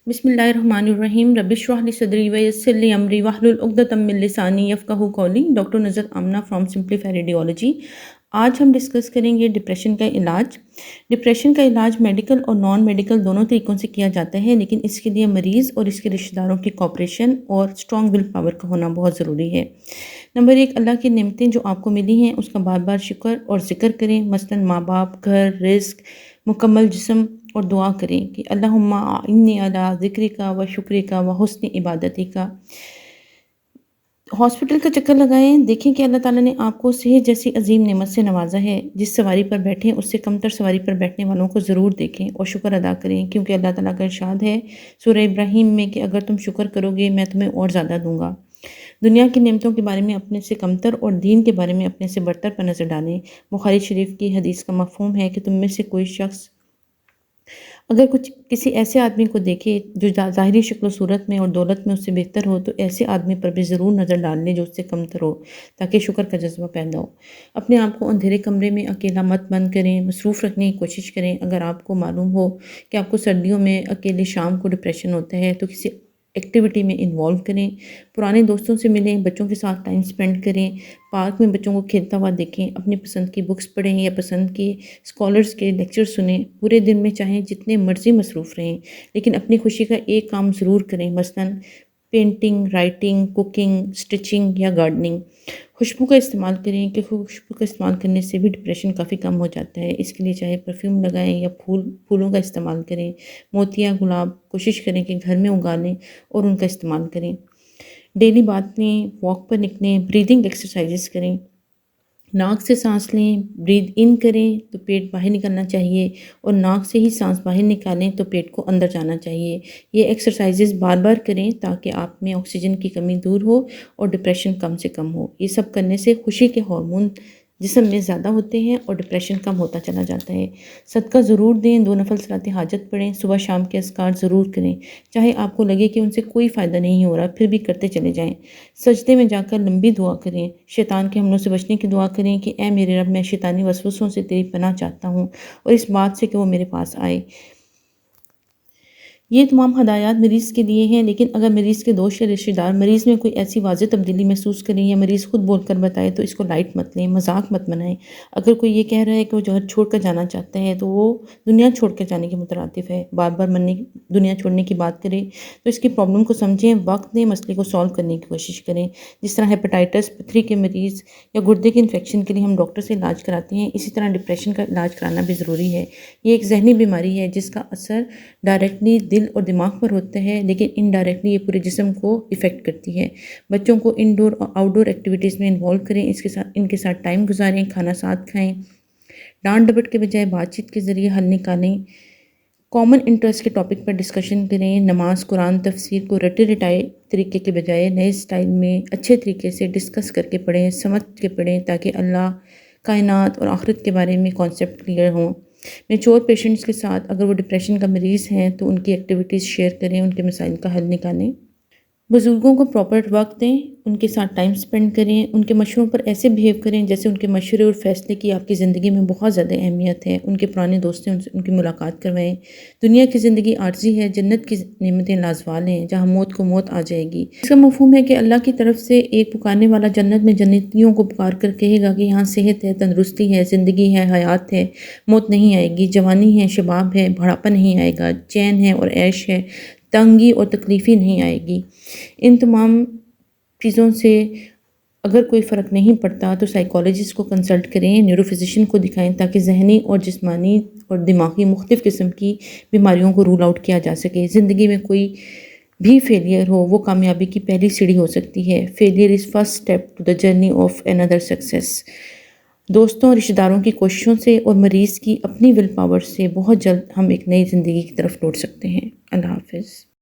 بسم اللہ الرحمن الرحیم رب اشرح لی صدری ویسر لی امری واحلل عقدۃ من لسانی یفقہوا قولی۔ ڈاکٹر نظر آمنہ فرام سمپلیفائی ریڈیولوجی۔ آج ہم ڈسکس کریں گے ڈپریشن کا علاج۔ ڈپریشن کا علاج میڈیکل اور نان میڈیکل دونوں طریقوں سے کیا جاتا ہے، لیکن اس کے لیے مریض اور اس کے رشتہ داروں کی کوآپریشن اور اسٹرانگ ول پاور کا ہونا بہت ضروری ہے۔ نمبر 1، اللہ کی نعمتیں جو آپ کو ملی ہیں اس کا بار بار شکر اور ذکر کریں، مثلاً ماں باپ، گھر، رزق، مکمل جسم، اور دعا کریں کہ اللہم اعنی علی ذکرک و شکرک و حسن عبادتک۔ ہاسپٹل کا چکر لگائیں، دیکھیں کہ اللہ تعالیٰ نے آپ کو صحت جیسی عظیم نعمت سے نوازا ہے۔ جس سواری پر بیٹھیں اس سے کمتر سواری پر بیٹھنے والوں کو ضرور دیکھیں اور شکر ادا کریں، کیونکہ اللہ تعالیٰ کا ارشاد ہے سورہ ابراہیم میں کہ اگر تم شکر کرو گے میں تمہیں اور زیادہ دوں گا۔ دنیا کی نعمتوں کے بارے میں اپنے سے کمتر اور دین کے بارے میں اپنے سے برتر پر نظر ڈالیں۔ بخاری شریف کی حدیث کا مفہوم ہے کہ تم میں سے کوئی شخص اگر کسی ایسے آدمی کو دیکھے جو ظاہری شکل و صورت میں اور دولت میں اس سے بہتر ہو تو ایسے آدمی پر بھی ضرور نظر ڈال لے جو اس سے کمتر ہو، تاکہ شکر کا جذبہ پیدا ہو۔ اپنے آپ کو اندھیرے کمرے میں اکیلا مت بند کریں، مصروف رکھنے کی کوشش کریں۔ اگر آپ کو معلوم ہو کہ آپ کو سردیوں میں اکیلے شام کو ڈپریشن ہوتا ہے تو کسی ایکٹیویٹی میں انوالو کریں، پرانے دوستوں سے ملیں، بچوں کے ساتھ ٹائم سپینڈ کریں، پارک میں بچوں کو کھیلتا ہوا دیکھیں، اپنی پسند کی بکس پڑھیں یا پسند کے اسکالرز کے لیکچر سنیں۔ پورے دن میں چاہیں جتنے مرضی مصروف رہیں، لیکن اپنی خوشی کا ایک کام ضرور کریں، مثلاً پینٹنگ، رائٹنگ، کوکنگ، اسٹچنگ یا گارڈننگ۔ خوشبو کا استعمال کریں کہ خوشبو کا استعمال کرنے سے بھی ڈپریشن کافی کم ہو جاتا ہے۔ اس کے لیے چاہے پرفیوم لگائیں یا پھولوں کا استعمال کریں، موتیاں، گلاب، کوشش کریں کہ گھر میں اگا لیں اور ان کا استعمال کریں۔ ڈیلی بات لیں، واک پر نکلیں، بریدنگ ایکسرسائزز کریں۔ ناک سے سانس لیں، برید ان کریں تو پیٹ باہر نکلنا چاہیے، اور ناک سے ہی سانس باہر نکالیں تو پیٹ کو اندر جانا چاہیے۔ یہ ایکسرسائزز بار بار کریں تاکہ آپ میں آکسیجن کی کمی دور ہو اور ڈپریشن کم سے کم ہو۔ یہ سب کرنے سے خوشی کے ہارمون جسم میں زیادہ ہوتے ہیں اور ڈپریشن کم ہوتا چلا جاتا ہے۔ صدقہ ضرور دیں، 2 نفل صلاۃ حاجت پڑھیں، صبح شام کے اذکار ضرور کریں، چاہے آپ کو لگے کہ ان سے کوئی فائدہ نہیں ہو رہا پھر بھی کرتے چلے جائیں۔ سجدے میں جا کر لمبی دعا کریں، شیطان کے حملوں سے بچنے کی دعا کریں کہ اے میرے رب، میں شیطانی وسوسوں سے تیری پناہ چاہتا ہوں اور اس بات سے کہ وہ میرے پاس آئے۔ یہ تمام ہدایات مریض کے لیے ہیں، لیکن اگر مریض کے دوست یا رشتہ دار مریض میں کوئی ایسی واضح تبدیلی محسوس کریں یا مریض خود بول کر بتائے تو اس کو لائٹ مت لیں، مذاق مت بنائیں۔ اگر کوئی یہ کہہ رہا ہے کہ وہ گھر چھوڑ کر جانا چاہتا ہے تو وہ دنیا چھوڑ کر جانے کے مترادف ہے، بار بار دنیا چھوڑنے کی بات کرے تو اس کی پرابلم کو سمجھیں، وقت دیں، مسئلے کو سالو کرنے کی کوشش کریں۔ جس طرح ہیپاٹائٹس، پتھری کے مریض یا گردے کے انفیکشن کے لیے ہم ڈاکٹر سے علاج کراتے ہیں، اسی طرح ڈپریشن کا علاج کرانا بھی ضروری ہے۔ یہ ایک ذہنی بیماری ہے جس کا اثر ڈائریکٹلی دل اور دماغ پر ہوتا ہے، لیکن انڈائریکٹلی یہ پورے جسم کو افیکٹ کرتی ہے۔ بچوں کو انڈور اور آؤٹ ڈور ایکٹیویٹیز میں انوالو کریں، ان کے ساتھ ٹائم گزاریں، کھانا ساتھ کھائیں، ڈانٹ ڈپٹ کے بجائے بات چیت کے ذریعے حل نکالیں، کامن انٹرسٹ کے ٹاپک پر ڈسکشن کریں، نماز، قرآن، تفسیر کو رٹے رٹائے طریقے کے بجائے نئے سٹائل میں اچھے طریقے سے ڈسکس کر کے پڑھیں، سمجھ کے پڑھیں، تاکہ اللہ، کائنات اور آخرت کے بارے میں کانسیپٹ کلیئر ہوں۔ میچور پیشنٹس کے ساتھ اگر وہ ڈپریشن کا مریض ہیں تو ان کی ایکٹیویٹیز شیئر کریں، ان کے مسائل کا حل نکالیں۔ بزرگوں کو پراپر وقت دیں، ان کے ساتھ ٹائم سپینڈ کریں، ان کے مشوروں پر ایسے بہیو کریں جیسے ان کے مشورے اور فیصلے کی آپ کی زندگی میں بہت زیادہ اہمیت ہے۔ ان کے پرانے دوست ہیں، ان کی ملاقات کروائیں۔ دنیا کی زندگی عارضی ہے، جنت کی نعمتیں لازوال ہیں جہاں موت کو موت آ جائے گی۔ اس کا مفہوم ہے کہ اللہ کی طرف سے ایک پکارنے والا جنت میں جنتیوں کو پکار کر کہے گا کہ یہاں صحت ہے، تندرستی ہے، زندگی ہے، حیات ہے، موت نہیں آئے گی، جوانی ہے، شباب ہے، بڑھاپا نہیں آئے گا، چین ہے اور عیش ہے، تنگی اور تکلیف ہی نہیں آئے گی۔ ان تمام چیزوں سے اگر کوئی فرق نہیں پڑتا تو سائیکالوجسٹ کو کنسلٹ کریں، نیورو فزیشین کو دکھائیں تاکہ ذہنی اور جسمانی اور دماغی مختلف قسم کی بیماریوں کو رول آؤٹ کیا جا سکے۔ زندگی میں کوئی بھی فیلئر ہو وہ کامیابی کی پہلی سیڑھی ہو سکتی ہے۔ Failure is first step to the journey of another success. دوستوں اور رشتہ داروں کی کوششوں سے اور مریض کی اپنی ول پاور سے بہت جلد ہم ایک نئی زندگی کی طرف لوٹ سکتے ہیں۔ اللہ حافظ۔